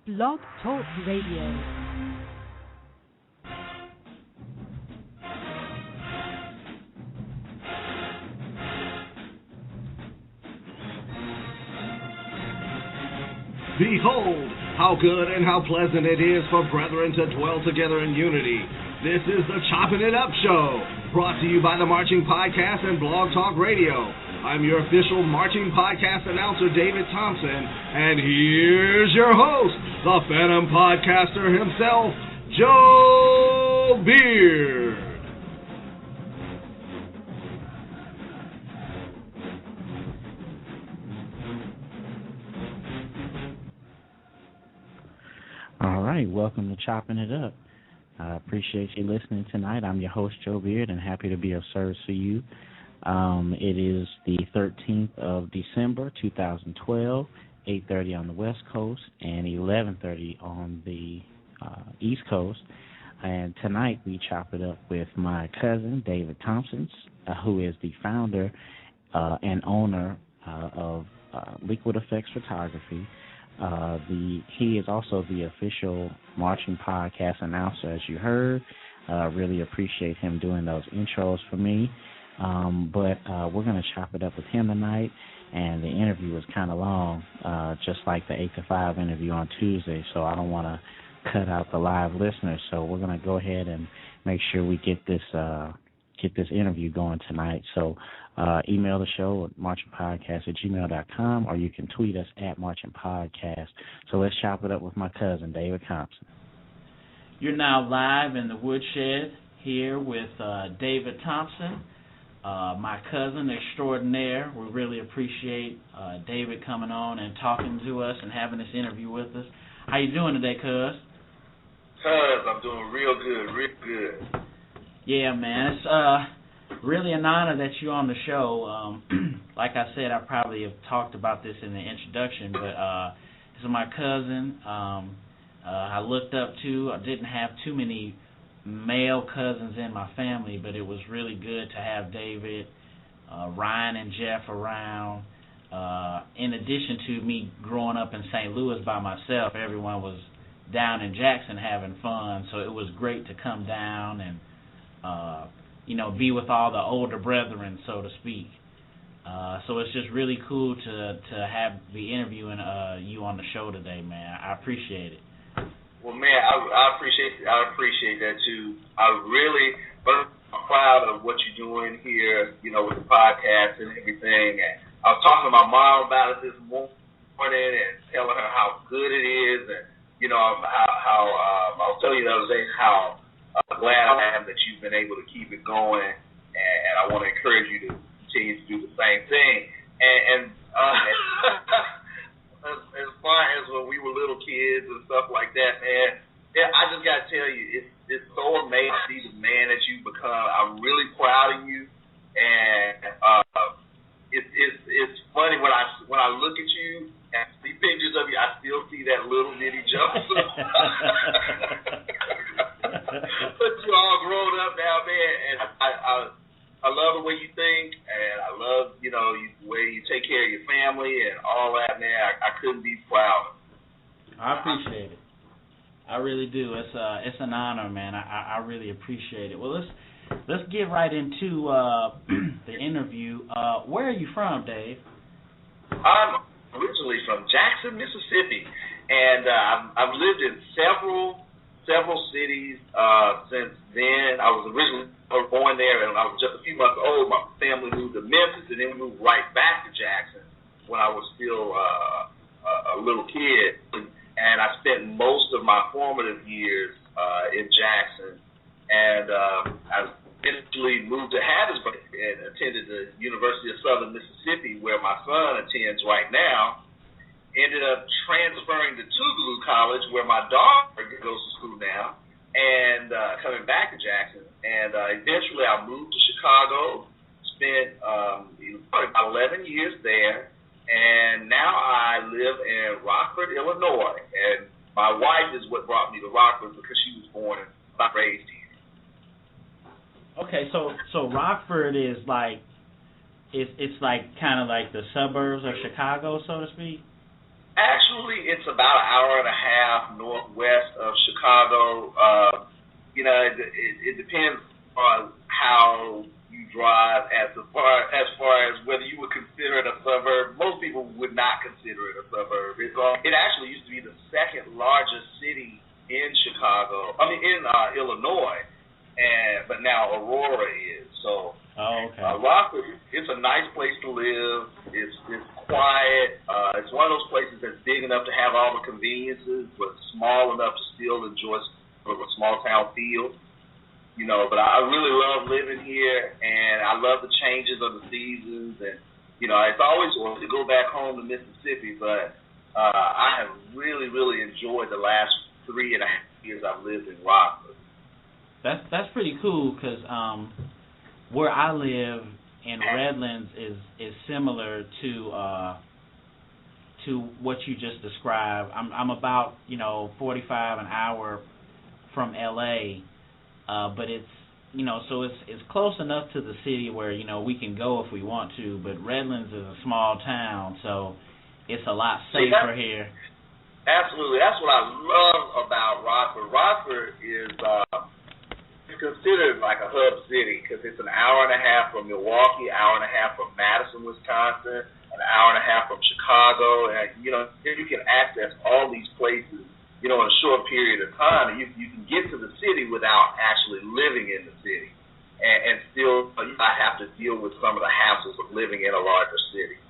Blog Talk Radio. Behold, how good and how pleasant it is for brethren to dwell together in unity. This is the Choppin It Up Show, brought to you by the Marching Podcast and Blog Talk Radio. I'm your official Marching Podcast announcer, David Thompson, and here's your host, the Phantom Podcaster himself, Joe Beard. All right, welcome to Chopping It Up. I appreciate you listening tonight. I'm your host, Joe Beard, and happy to be of service to you. It is the 13th of December, 2012, 8:30 on the West Coast and 11:30 on the East Coast. And tonight we chop it up with my cousin, David Thompson, who is the founder and owner of Liquid Effex Photography. He is also the official Marching Podcast announcer, as you heard. Really appreciate him doing those intros for me. But we're going to chop it up with him tonight, and the interview was kind of long, just like the 8 to 5 interview on Tuesday, so I don't want to cut out the live listeners. So we're going to go ahead and make sure we get this interview going tonight. So email the show at marchingpodcast@gmail.com, or you can tweet us at marchingpodcast. So let's chop it up with my cousin, David Thompson. You're now live in the woodshed here with David Thompson, my cousin extraordinaire. We really appreciate David coming on and talking to us and having this interview with us. How you doing today, cuz? Cuz, I'm doing real good. Yeah, man. It's really an honor that you're on the show. Like I said, I probably have talked about this in the introduction, but this is my cousin. I looked up to. I didn't have too many male cousins in my family, but it was really good to have David, Ryan, and Jeff around. In addition to me growing up in St. Louis by myself, everyone was down in Jackson having fun, so it was great to come down and be with all the older brethren, so to speak. So it's just really cool to have be interviewing you on the show today, man. I appreciate it. Well, man, I appreciate that too. I'm proud of what you're doing here, with the podcast and everything. And I was talking to my mom about it this morning and telling her how good it is, and how I'll tell you the other day how glad I am that you've been able to keep it going, and I want to encourage you to continue to do the same thing. And as far as when we were little kids and stuff like that, man, I just got to tell you, it's so amazing to see the man that you've become. I'm really proud of you, and it's funny when I look at you and see pictures of you, I still see that little bitty Joseph. But you all grown up now, man, and I love the way you think, and I love, the way you take care of your family and all that, man. I couldn't be prouder. I appreciate it. I really do. It's an honor, man. I really appreciate it. Well, let's get right into the interview. Where are you from, Dave? I'm originally from Jackson, Mississippi, and I've lived in several cities since then. I was originally born there, and I was just a few months old. My family moved to Memphis, and then we moved right back to Jackson when I was still a little kid. And I spent most of my formative years in Jackson, and I eventually moved to Hattiesburg and attended the University of Southern Mississippi, where my son attends right now. Ended up transferring to Tougaloo College, where my daughter goes to school now, and coming back to Jackson. And eventually I moved to Chicago, spent about 11 years there, and now I live in Rockford, Illinois. And my wife is what brought me to Rockford because she was born and raised here. Okay, so Rockford is like, it's like kind of like the suburbs of Chicago, so to speak? Actually, it's about an hour and a half northwest of Chicago. It depends on how you drive as far as whether you would consider it a suburb. Most people would not consider it a suburb. It actually used to be the second largest city in Illinois, but now Aurora is. So Rockford, it's a nice place to live. It's quiet. It's one of those places that's big enough to have all the conveniences, but small enough to still enjoy sort of a small town feel. But I really love living here, and I love the changes of the seasons. And it's always wanted to go back home to Mississippi, but I have really, really enjoyed the last 3.5 years I've lived in Rockford. That's pretty cool, because where I live in Redlands is similar to what you just described. I'm about 45 an hour from LA, but it's so it's close enough to the city where we can go if we want to. But Redlands is a small town, so it's a lot safer here. Absolutely, that's what I love about Rockford. Rockford is considered like a hub city because it's an hour and a half from Milwaukee, hour and a half from Madison, Wisconsin, an hour and a half from Chicago, and you can access all these places in a short period of time, and you can get to the city without actually living in the city, and still not have to deal with some of the hassles of living in a larger city.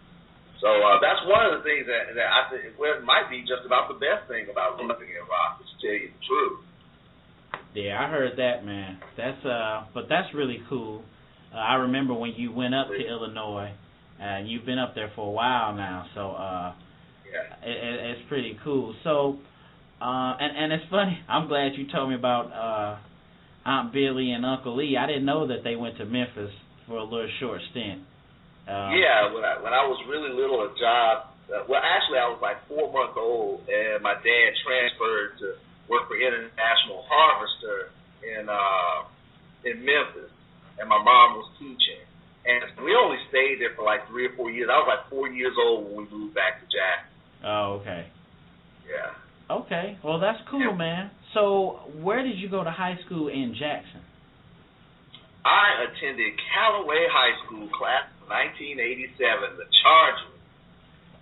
So that's one of the things that I think it might be just about the best thing about living in Rockford, to tell you the truth. Yeah, I heard that, man. But that's really cool. I remember when you went up to Illinois, and you've been up there for a while now. So it's pretty cool. So and it's funny. I'm glad you told me about Aunt Billy and Uncle Lee. I didn't know that they went to Memphis for a little short stint. When I was really little, a job. Actually, I was like 4 months old, and my dad transferred to work for International Harvester in Memphis, and my mom was teaching. And we only stayed there for like 3 or 4 years. I was like 4 years old when we moved back to Jackson. Oh, okay. Yeah. Okay. Well, that's cool, man. So, where did you go to high school in Jackson? I attended Callaway High School, class of 1987, the Chargers.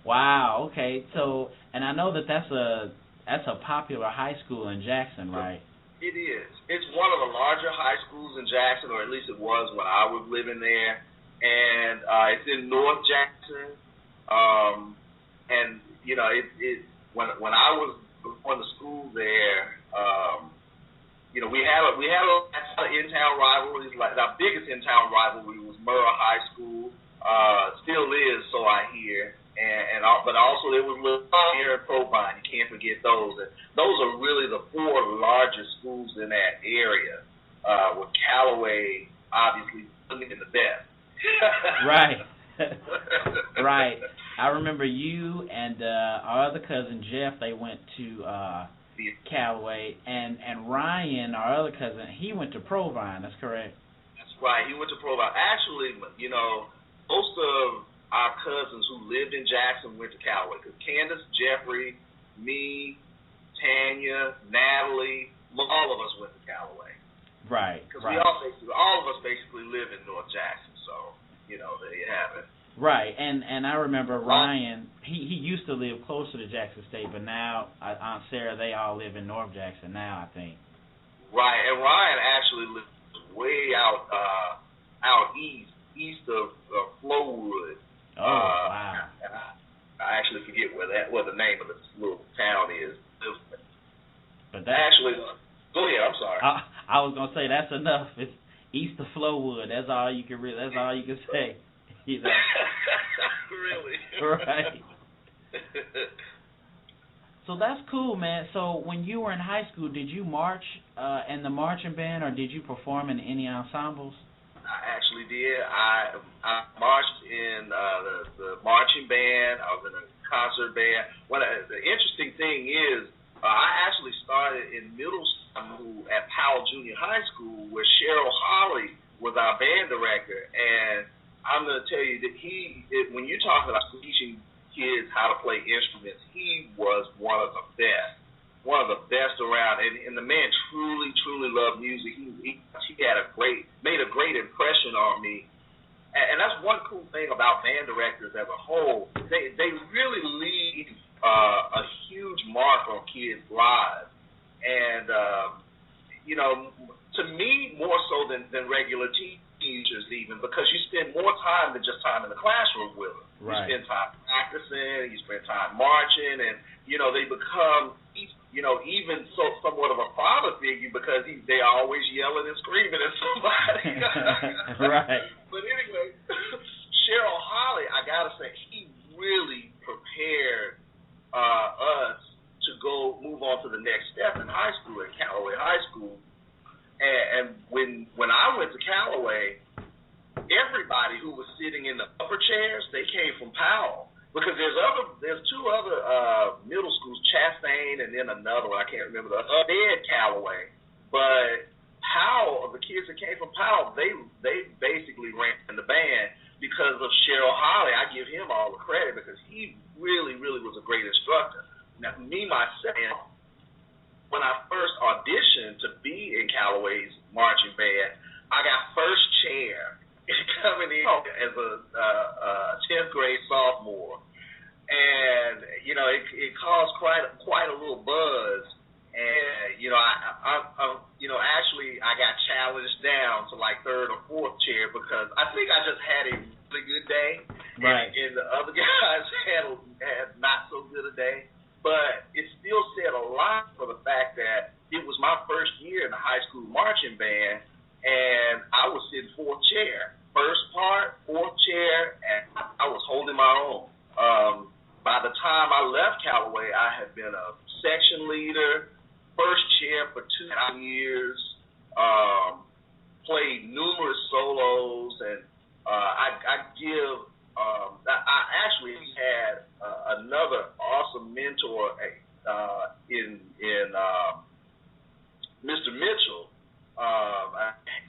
Wow. Okay. So, and I know that's a popular high school in Jackson, right? It is. It's one of the larger high schools in Jackson, or at least it was when I was living there. And it's in North Jackson. And when I was going to school there, we had a in-town rivalries. Like our biggest in-town rivalry was Murrah High School. Still is, so I hear. But also there was here in Provine. You can't forget those. And those are really the 4 largest schools in that area, with Callaway obviously looking the best. Right. Right. I remember you and our other cousin Jeff, they went to Callaway, and Ryan, our other cousin, he went to Provine. That's correct. That's right. He went to Provine. Actually, most of our cousins who lived in Jackson went to Callaway, because Candace, Jeffrey, me, Tanya, Natalie, all of us went to Callaway. Right. Because all of us basically live in North Jackson, so there you have it. Right, and I remember Ryan. He used to live closer to Jackson State, but now Aunt Sarah, they all live in North Jackson now, I think. Right, and Ryan actually lives way out east of Flowood. Oh, wow. And I actually forget what the name of this little town is. But that actually, go ahead. I'm sorry. I was gonna say that's enough. It's east of Flowood. That's all you can say. Really? Right. So that's cool, man. So when you were in high school, did you march in the marching band, or did you perform in any ensembles? I actually did. I marched in the marching band. I was in a concert band. The interesting thing is, I actually started in middle school at Powell Junior High School, where Cheryl Holly was our band director. And I'm going to tell you that when you're talking about teaching kids how to play instruments, he was one of the best around, and the man truly loved music. He made a great impression on me, and that's one cool thing about band directors as a whole. They really leave a huge mark on kids' lives, and to me more so than regular teachers even, because you spend more time than just time in the classroom with them. Right. You spend time practicing, you spend time marching, and they become even somewhat of a father figure because they're always yelling and screaming at somebody. Right. But anyway, Cheryl Holly, I gotta say, he really prepared us to go move on to the next step in high school, at Callaway High School. And when I went to Callaway, everybody who was sitting in the upper chairs, they came from Powell. Because there's two other middle schools, Chastain and then another one, I can't remember the other. They had Callaway, but Powell, the kids that came from Powell, they basically ran the band because of Cheryl Holly. I give him all the credit because he really was a great instructor. Now, me myself, when I first auditioned to be in Callaway's marching band, I got first chair coming in as a 10th grade sophomore, and it caused quite a little buzz. And actually I got challenged down to like third or fourth chair because I think I just had a really good day, right? And the other guys had not so good a day. But it still said a lot for the fact that it was my first year in the high school marching band, and I was sitting fourth chair. First part, fourth chair, and I was holding my own. By the time I left Callaway, I had been a section leader, first chair for 2 years, played numerous solos, and I actually had another awesome mentor in Mr. Mitchell.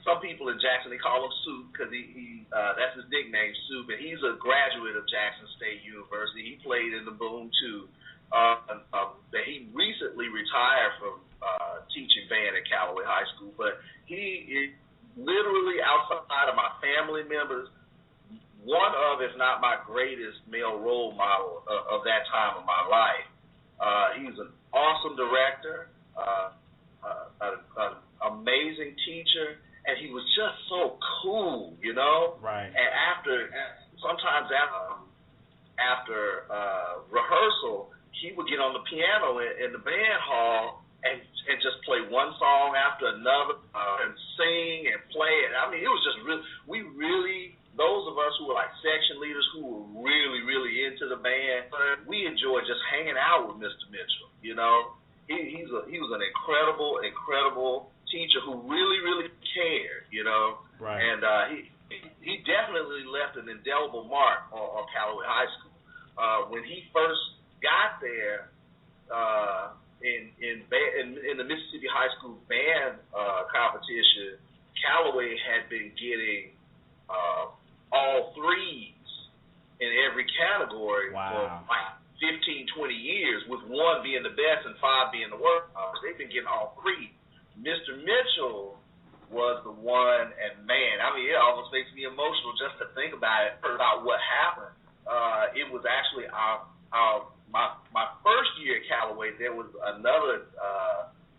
Some people in Jackson, they call him Soup because he that's his nickname, Soup, and he's a graduate of Jackson State University. He played in the Boom too. That he recently retired from teaching band at Callaway High School, but he is literally, outside of my family members, one of, if not my greatest male role model of that time of my life. He's an awesome director, an amazing teacher, and he was just so cool, Right. And sometimes after rehearsal, he would get on the piano in the band hall and just play one song after another and sing and play it. I mean, it was just really, those of us who were like section leaders who were really into the band, we enjoyed just hanging out with Mr. Mitchell. He was an incredible teacher who really cared. Right. And he definitely left an indelible mark on Callaway High School. When he first got there in the Mississippi High School band competition, Callaway had been getting all threes in every category for like 15, 20 years, with one being the best and five being the worst. They've been getting all three. Mr. Mitchell was the one, and man, I mean, it almost makes me emotional just to think about what happened. It was actually my first year at Callaway. There was another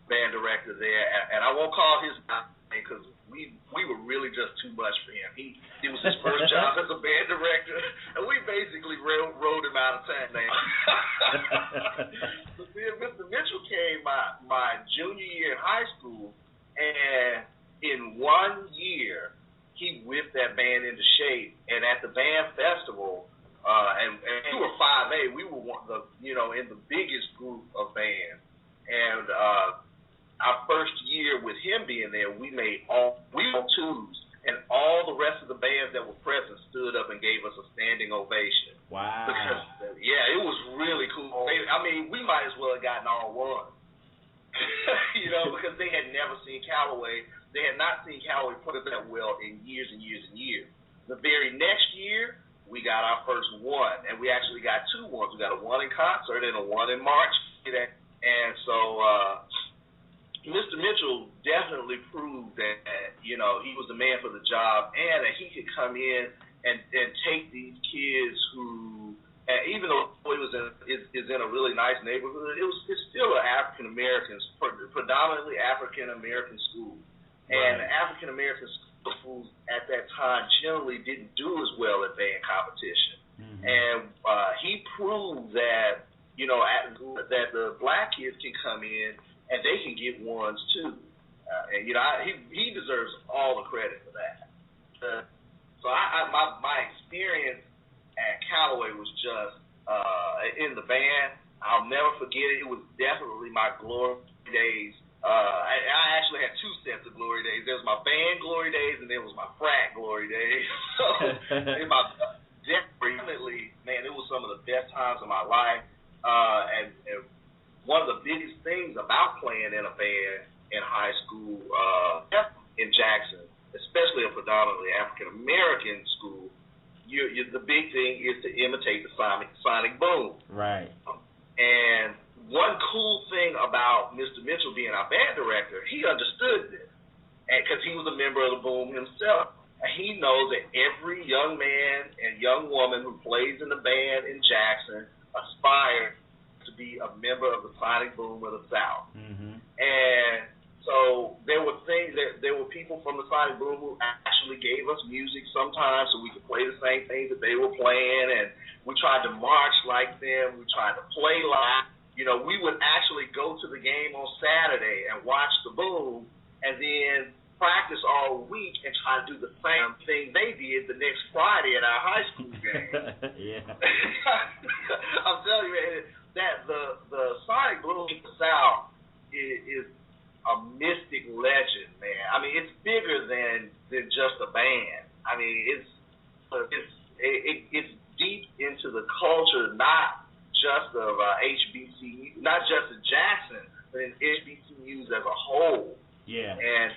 band director there, and I won't call his name because we were really just too much for him. It was his first job as a band director, and we basically rode him out of town now. But then Mr. Mitchell came my junior year in high school, and in 1 year, he whipped that band into shape. And at the band festival, and we were 5A, we were in the biggest group of bands. And our first year with him being there, we were twos, and all the rest of the bands that were present stood up and gave us a standing ovation. Wow. Because, it was really cool. I mean, we might as well have gotten all one. Because they had never seen Callaway. They had not seen Callaway put it that well in years and years and years. The very next year, we got our first one, and we actually got two ones. We got a one in concert and a one in March. And so Mr. Mitchell definitely proved that, you know, he was the man for the job, and that he could come in and take these kids who, even though it was is in a really nice neighborhood, it's still an African American, predominantly African American school, and the African American schools at that time generally didn't do as well at band competition, and he proved that, you know, that the black kids can come in and they can get ones too, and you know, he deserves all the credit for that. So my experience at Callaway was just in the band. I'll never forget it. It was definitely my glory days. I actually had two sets of glory days. There was my band glory days, and there was my frat glory days. So definitely, man, it was some of the best times of my life. And one of the biggest things about playing in a band in high school in Jackson, especially a predominantly African American school, the big thing is to imitate the sonic boom. Right. And one cool thing about Mr. Mitchell being our band director, he understood this, because he was a member of the boom himself. And he knows that every young man and young woman who plays in the band in Jackson aspires to be a member of the sonic boom of the South. And so there were people from the sonic boom who actually gave us music sometimes so we could play the same things that they were playing, and we tried to march like them. We tried to play live. You know, we would actually go to the game on Saturday and watch the boom, and then practice all week and try to do the same thing they did the next Friday at our high school game. I'm telling you, man, that the sonic boom of the South is a mystic legend, man. I mean, it's bigger than just a band. I mean, it's deep into the culture, not just of HBCU, not just in Jackson, but in HBCUs as a whole. And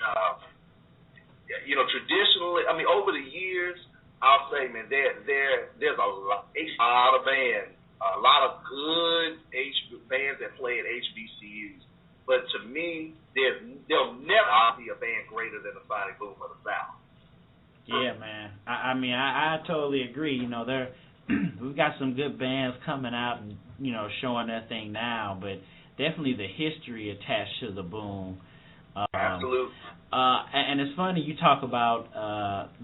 you know, traditionally, I mean, over the years, I'll say, man, there's a lot of bands, a lot of good bands that play at HBCUs. But to me, there'll never be a band greater than the Sonic Boom of the South. Yeah, man. I mean, I totally agree. You know, we've got some good bands coming out and, you know, showing their thing now, but definitely the history attached to the boom. Absolutely. And it's funny you talk about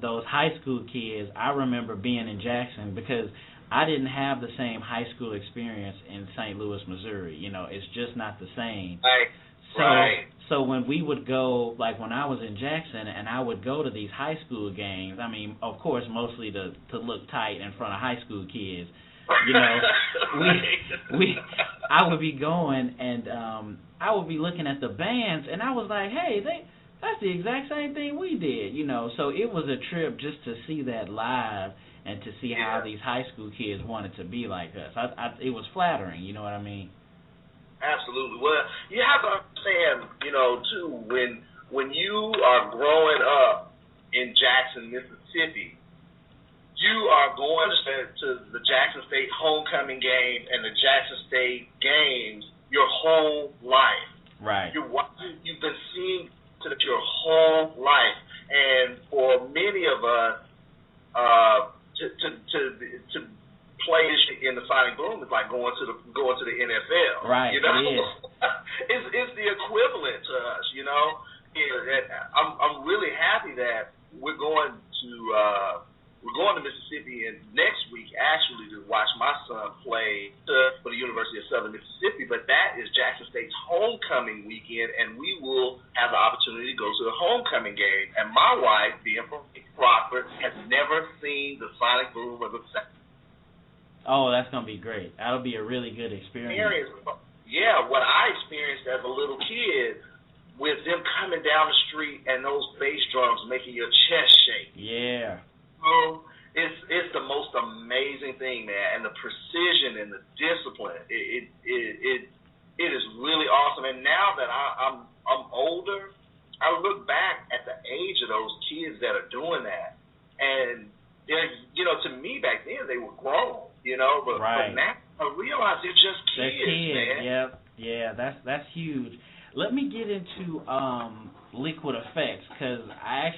those high school kids. I remember being in Jackson because I didn't have the same high school experience in St. Louis, Missouri. You know, it's just not the same. So when we would go, like when I was in Jackson and I would go to these high school games, I mean, of course, mostly to look tight in front of high school kids. You know, I would be going and I would be looking at the bands and I was like, hey, that's the exact same thing we did, you know. So it was a trip just to see that live and to see how these high school kids wanted to be like us. It was flattering, you know what I mean? Absolutely. Well, you have to understand, you know, too, when you are growing up in Jackson, Mississippi, you are going to the Jackson State homecoming game and the Jackson State games your whole life. Right. You've been seeing it your whole life, and for many of us, to play in the Sonic Boom is like going to the NFL. Right. You know, it's the equivalent to us. You know, I'm really happy that we're going to Mississippi next week actually to watch my son play for the University of Southern Mississippi. But that is Jackson State's homecoming weekend, and we will have the opportunity to go to the homecoming game. And my wife, being from Rockford, has never seen the Sonic Boom of the South. Oh, that's going to be great. That'll be a really good experience. Yeah, what I experienced as a little kid with them coming down the street and those bass drums making your chest shake. Yeah. It's the most amazing thing, man, and the precision and the discipline. It is really awesome. And now that I'm older, I look back at the age of those kids that are doing that, and to me back then they were grown, but now I realize they're just kids, man. Yep, yeah, that's huge. Let me get into Liquid Effex, because I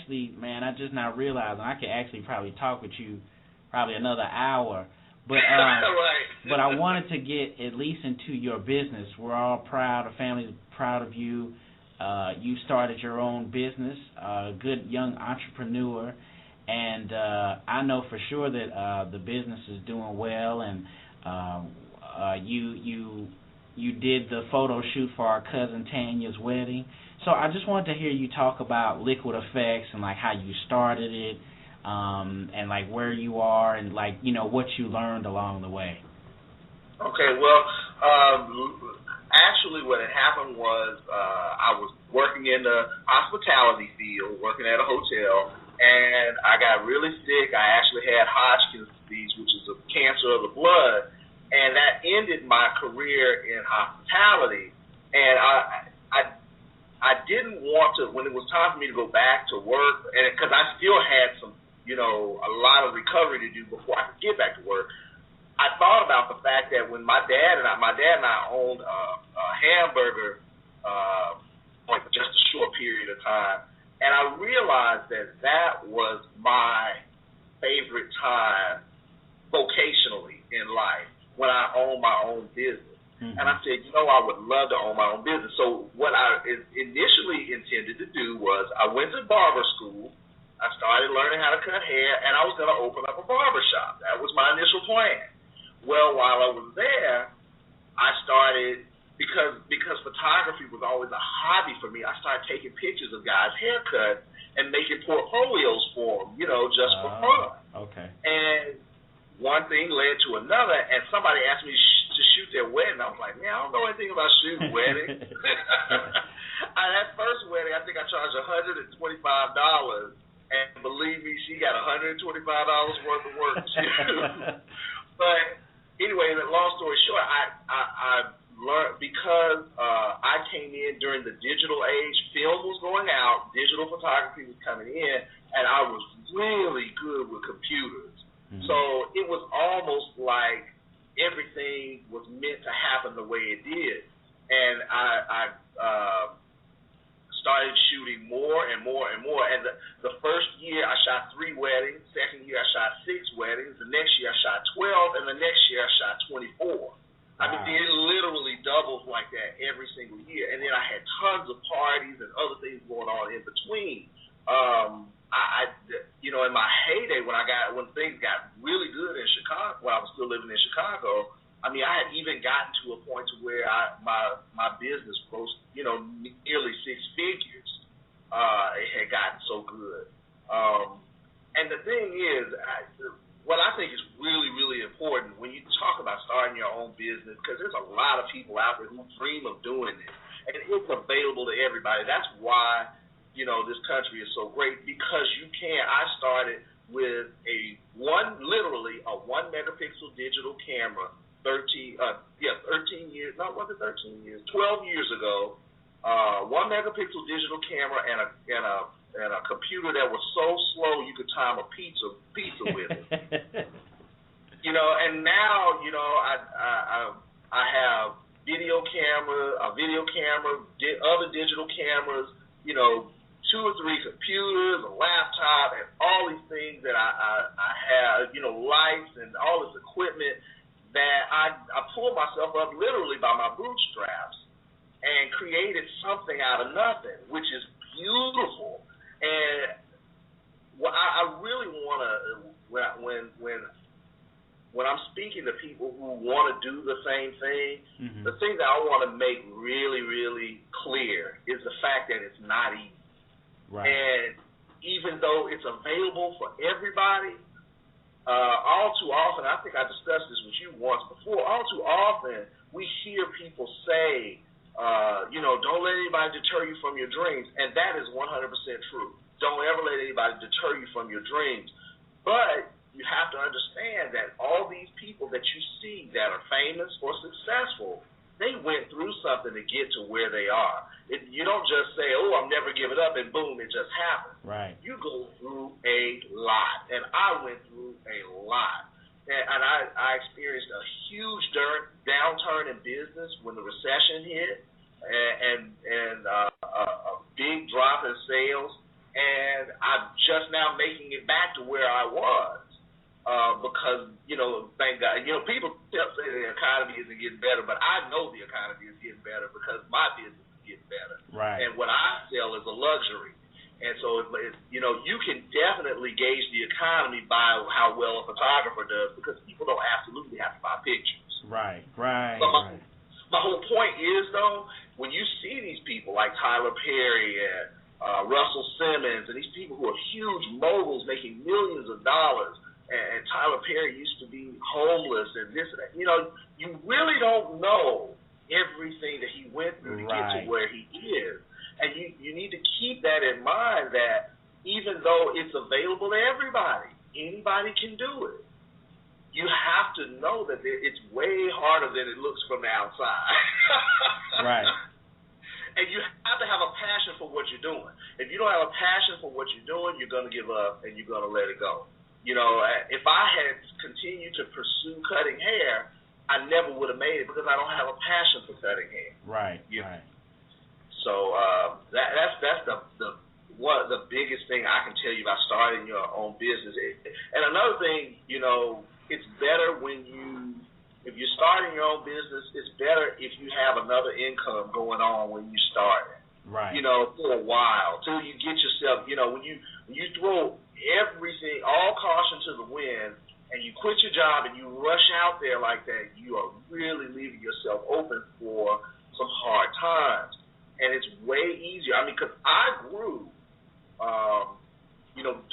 just now realized, and I could actually probably talk with you probably another hour, but right. But I wanted to get at least into your business. We're all proud, the family's proud of you. You started your own business, good young entrepreneur, and I know for sure that the business is doing well, and you did the photo shoot for our cousin Tanya's wedding. So I just wanted to hear you talk about Liquid Effex and like how you started it, and like where you are, and like what you learned along the way. Okay, well, actually what had happened was I was working in the hospitality field, working at a hotel, and I got really sick. I actually had Hodgkin's disease, which is a cancer of the blood, and that ended my career in hospitality. And I didn't want to, when it was time for me to go back to work, and because I still had some, a lot of recovery to do before I could get back to work, I thought about the fact that when my dad and I owned a hamburger for just a short period of time, and I realized that was my favorite time vocationally in life, when I owned my own business. Mm-hmm. And I said, I would love to own my own business. So what I initially intended to do was I went to barber school. I started learning how to cut hair, and I was going to open up a barber shop. That was my initial plan. Well, while I was there, I started, because photography was always a hobby for me, I started taking pictures of guys' haircuts and making portfolios for them, just for fun. Okay. And one thing led to another, and somebody asked me to shoot their wedding. I was like, man, I don't know anything about shooting weddings. That first wedding, I think I charged $125, and believe me, she got $125 worth of work too. But anyway, long story short, I learned, because I came in during the digital age, film was going out, digital photography was coming in, and I was really good with computers. Mm-hmm. So it was almost like everything was meant to happen the way it did. And I started shooting more and more and more. And the first year I shot 3 weddings. Second year I shot 6 weddings. The next year I shot 12. And the next year I shot 24. Wow. I mean, it literally doubles like that every single year. And then I had tons of parties and other things going on in between. In my heyday, when things got really good in Chicago, when I was still living in Chicago, I mean, I had even gotten to a point to where my business grossed, nearly 6 figures. It had gotten so good. And the thing is, what I think is really, really important when you talk about starting your own business, because there's a lot of people out there who dream of doing this, and it's available to everybody. That's why, this country is so great, because you can. I started with literally a 1 megapixel digital camera 12 years ago, 1 megapixel digital camera and a computer that was so slow you could time a pizza with it. And now, I have a video camera, other digital cameras, 2 or 3 computers, a laptop, and all these things that I have, lights and all this equipment that I pulled myself up literally by my bootstraps and created something out of nothing, which is beautiful. And I really want to, when I'm speaking to people who want to do the same thing, mm-hmm. the thing that I want to make really, really clear is the fact that it's not easy. Right. And even though it's available for everybody, all too often, I think I discussed this with you once before, all too often we hear people say, don't let anybody deter you from your dreams. And that is 100% true. Don't ever let anybody deter you from your dreams. But you have to understand that all these people that you see that are famous or successful, they went through something to get to where they are. You don't just say, I'm never giving up, and boom, it just happened. Right. You go through a lot. And I went through lot. And I experienced a huge downturn in business when the recession hit, and a big drop in sales. And I'm just now making it back to where I was because, thank God. People say the economy isn't getting better, but I know the economy is getting better because my business is getting better. Right. And what I sell is a luxury. And so, you can definitely gauge the economy by how well a photographer does because people don't absolutely have to buy pictures. Right. But my whole point is, though, when you see these people like Tyler Perry and Russell Simmons and these people who are huge moguls making millions of dollars, and Tyler Perry used to be homeless and this and that, you really don't know everything that he went through to get to where he is. And you need to keep that in mind that even though it's available to everybody, anybody can do it. You have to know that it's way harder than it looks from the outside. Right. And you have to have a passion for what you're doing. If you don't have a passion for what you're doing, you're going to give up and you're going to let it go. If I had continued to pursue cutting hair, I never would have made it because I don't have a passion for cutting hair. Right. Right. So that's the biggest thing I can tell you about starting your own business. And another thing, it's better if you're starting your own business, it's better if you have another income going on when you start it. Right. For a while till you get yourself. When you throw everything, all caution to the wind, and you quit your job and you rush out there like that, you are really leaving yourself open for some hard times. And it's way easier. Because I grew,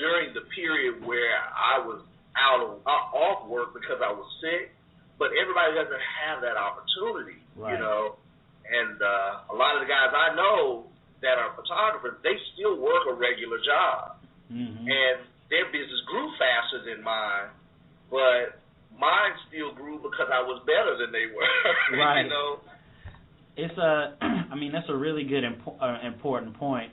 during the period where I was off work because I was sick, but everybody doesn't have that opportunity, right. And a lot of the guys I know that are photographers, they still work a regular job, and their business grew faster than mine, but mine still grew because I was better than they were, right. It's that's a really good important point.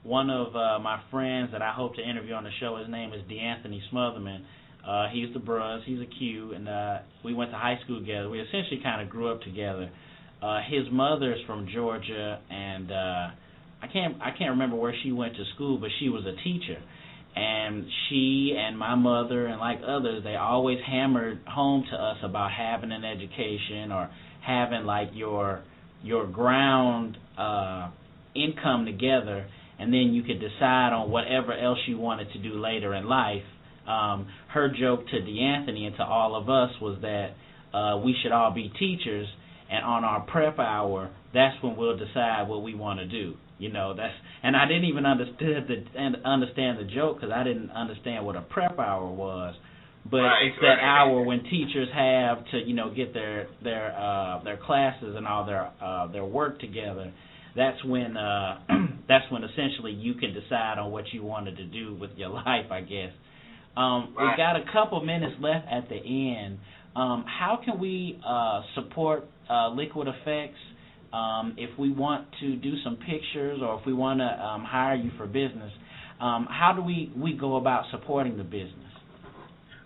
One of my friends that I hope to interview on the show, his name is DeAnthony Smotherman. He's the Bruz, he's a Q, and we went to high school together. We essentially kind of grew up together. His mother's from Georgia, and I can't remember where she went to school, but she was a teacher. And she and my mother and like others, they always hammered home to us about having an education or having like your ground income together, and then you could decide on whatever else you wanted to do later in life. Her joke to DeAnthony and to all of us was that we should all be teachers, and on our prep hour, that's when we'll decide what we want to do. And I didn't even understand the joke because I didn't understand what a prep hour was. But it's that hour when teachers have to, get their classes and all their work together. That's when essentially you can decide on what you wanted to do with your life, I guess. We've got a couple minutes left at the end. How can we support Liquid Effex if we want to do some pictures or if we want to hire you for business? How do we go about supporting the business?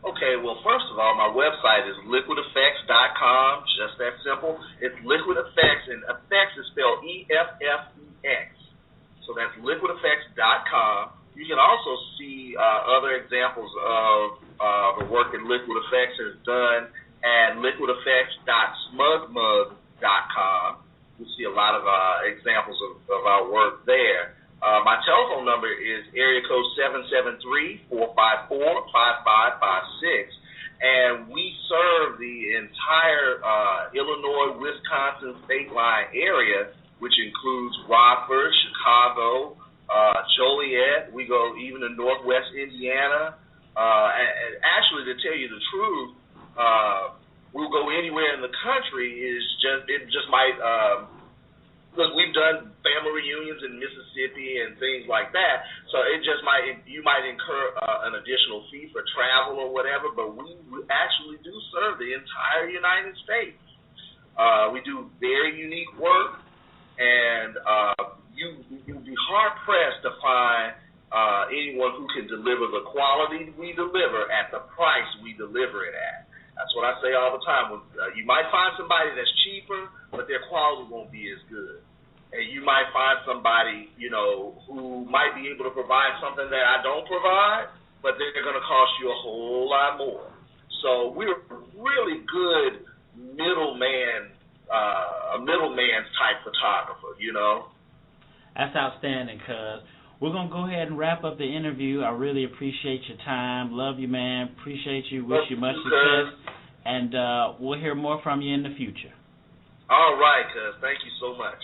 Okay, well, first of all, my website is liquideffex.com, just that simple. It's Liquid Effex, and Effex is spelled E-F-F-E-X. So that's liquideffex.com. You can also see other examples of the work that Liquid Effex has done at liquideffex.smugmug.com. You'll see a lot of examples of our work there. My telephone number is area code 773-454-5556, and we serve the entire Illinois-Wisconsin state line area, which includes Rockford, Chicago, Joliet. We go even to Northwest Indiana. And actually, to tell you the truth, we'll go anywhere in the country. It just might. Look, we've done family reunions in Mississippi and things like that, so you might incur an additional fee for travel or whatever, but we actually do serve the entire United States. We do very unique work, and you'd be hard-pressed to find anyone who can deliver the quality we deliver at the price we deliver it at. That's what I say all the time. You might find somebody that's cheaper, but their quality won't be as good. And you might find somebody, who might be able to provide something that I don't provide, but they're going to cost you a whole lot more. So we're really good a middleman's type photographer, That's outstanding, cuz. We're going to go ahead and wrap up the interview. I really appreciate your time. Love you, man. Appreciate you. Wish you much success. And we'll hear more from you in the future. All right, cuz. Thank you so much.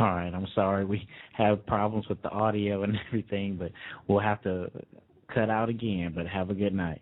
All right, I'm sorry. We have problems with the audio and everything, but we'll have to cut out again. But have a good night.